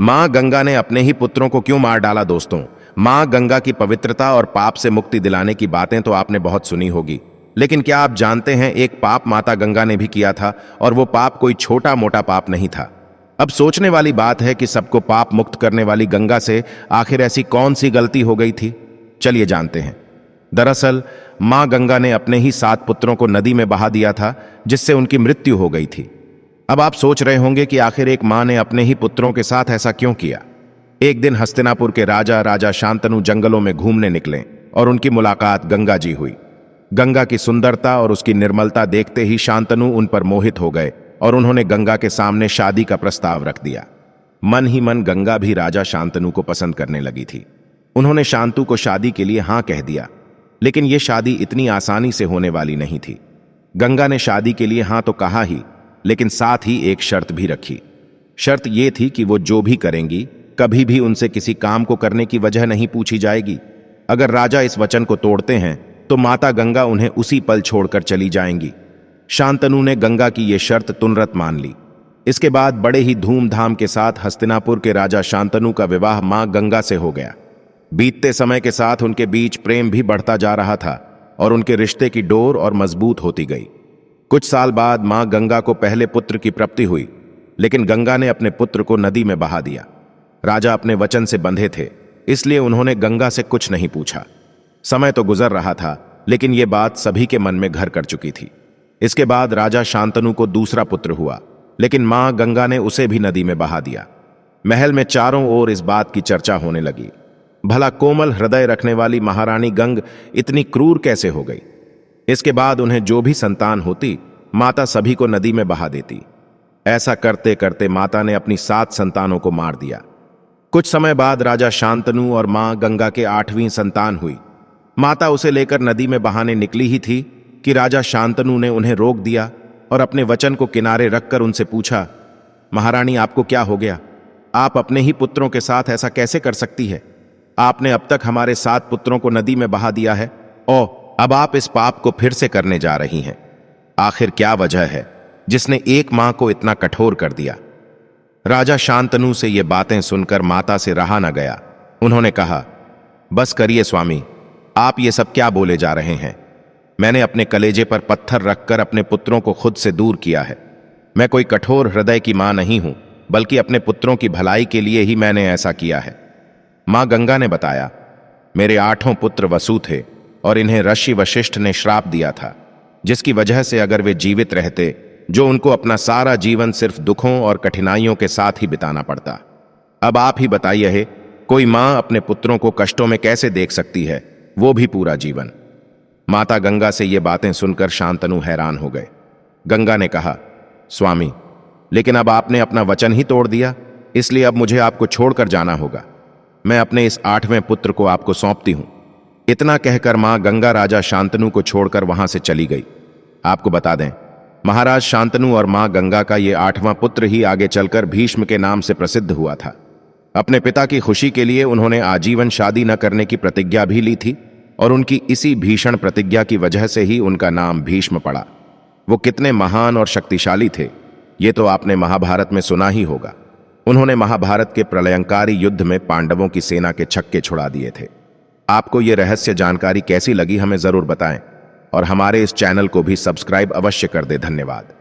मां गंगा ने अपने ही पुत्रों को क्यों मार डाला? दोस्तों, मां गंगा की पवित्रता और पाप से मुक्ति दिलाने की बातें तो आपने बहुत सुनी होगी, लेकिन क्या आप जानते हैं एक पाप माता गंगा ने भी किया था, और वो पाप कोई छोटा मोटा पाप नहीं था। अब सोचने वाली बात है कि सबको पाप मुक्त करने वाली गंगा से आखिर ऐसी कौन सी गलती हो गई थी। चलिए जानते हैं। दरअसल मां गंगा ने अपने ही 7 पुत्रों को नदी में बहा दिया था, जिससे उनकी मृत्यु हो गई थी। अब आप सोच रहे होंगे कि आखिर एक मां ने अपने ही पुत्रों के साथ ऐसा क्यों किया। एक दिन हस्तिनापुर के राजा शांतनु जंगलों में घूमने निकले और उनकी मुलाकात गंगा जी हुई। गंगा की सुंदरता और उसकी निर्मलता देखते ही शांतनु उन पर मोहित हो गए और उन्होंने गंगा के सामने शादी का प्रस्ताव रख दिया। मन ही मन गंगा भी राजा शांतनु को पसंद करने लगी थी। उन्होंने शांतु को शादी के लिए हां कह दिया, लेकिन यह शादी इतनी आसानी से होने वाली नहीं थी। गंगा ने शादी के लिए हां तो कहा ही, लेकिन साथ ही एक शर्त भी रखी। शर्त यह थी कि वो जो भी करेंगी, कभी भी उनसे किसी काम को करने की वजह नहीं पूछी जाएगी। अगर राजा इस वचन को तोड़ते हैं तो माता गंगा उन्हें उसी पल छोड़कर चली जाएंगी। शांतनु ने गंगा की यह शर्त तुरंत मान ली। इसके बाद बड़े ही धूमधाम के साथ हस्तिनापुर के राजा शांतनु का विवाह मां गंगा से हो गया। बीतते समय के साथ उनके बीच प्रेम भी बढ़ता जा रहा था और उनके रिश्ते की डोर और मजबूत होती गई। कुछ साल बाद मां गंगा को पहले पुत्र की प्राप्ति हुई, लेकिन गंगा ने अपने पुत्र को नदी में बहा दिया। राजा अपने वचन से बंधे थे, इसलिए उन्होंने गंगा से कुछ नहीं पूछा। समय तो गुजर रहा था, लेकिन यह बात सभी के मन में घर कर चुकी थी। इसके बाद राजा शांतनु को दूसरा पुत्र हुआ, लेकिन मां गंगा ने उसे भी नदी में बहा दिया। महल में चारों ओर इस बात की चर्चा होने लगी, भला कोमल हृदय रखने वाली महारानी गंग इतनी क्रूर कैसे हो गई। इसके बाद उन्हें जो भी संतान होती, माता सभी को नदी में बहा देती। ऐसा करते करते माता ने अपनी 7 संतानों को मार दिया। कुछ समय बाद राजा शांतनु और मां गंगा के 8वीं संतान हुई। माता उसे लेकर नदी में बहाने निकली ही थी कि राजा शांतनु ने उन्हें रोक दिया और अपने वचन को किनारे रखकर उनसे पूछा, महारानी आपको क्या हो गया? आप अपने ही पुत्रों के साथ ऐसा कैसे कर सकती है? आपने अब तक हमारे 7 पुत्रों को नदी में बहा दिया है और अब आप इस पाप को फिर से करने जा रही हैं। आखिर क्या वजह है जिसने एक मां को इतना कठोर कर दिया? राजा शांतनु से ये बातें सुनकर माता से रहा न गया। उन्होंने कहा, बस करिए स्वामी, आप ये सब क्या बोले जा रहे हैं? मैंने अपने कलेजे पर पत्थर रखकर अपने पुत्रों को खुद से दूर किया है। मैं कोई कठोर हृदय की मां नहीं हूं, बल्कि अपने पुत्रों की भलाई के लिए ही मैंने ऐसा किया है। मां गंगा ने बताया, मेरे 8 पुत्र वसु थे और इन्हें ऋषि वशिष्ठ ने श्राप दिया था, जिसकी वजह से अगर वे जीवित रहते, जो उनको अपना सारा जीवन सिर्फ दुखों और कठिनाइयों के साथ ही बिताना पड़ता। अब आप ही बताइए, कोई मां अपने पुत्रों को कष्टों में कैसे देख सकती है, वो भी पूरा जीवन। माता गंगा से ये बातें सुनकर शांतनु हैरान हो गए। गंगा ने कहा, स्वामी, लेकिन अब आपने अपना वचन ही तोड़ दिया, इसलिए अब मुझे आपको छोड़कर जाना होगा। मैं अपने इस 8वें पुत्र को आपको सौंपती हूं। इतना कहकर मां गंगा राजा शांतनु को छोड़कर वहां से चली गई। आपको बता दें, महाराज शांतनु और मां गंगा का ये 8वां पुत्र ही आगे चलकर भीष्म के नाम से प्रसिद्ध हुआ था। अपने पिता की खुशी के लिए उन्होंने आजीवन शादी न करने की प्रतिज्ञा भी ली थी और उनकी इसी भीषण प्रतिज्ञा की वजह से ही उनका नाम भीष्म पड़ा। वो कितने महान और शक्तिशाली थे, ये तो आपने महाभारत में सुना ही होगा। उन्होंने महाभारत के प्रलयंकारी युद्ध में पांडवों की सेना के छक्के छुड़ा दिए थे। आपको ये रहस्य जानकारी कैसी लगी हमें जरूर बताएं और हमारे इस चैनल को भी सब्सक्राइब अवश्य कर दें। धन्यवाद।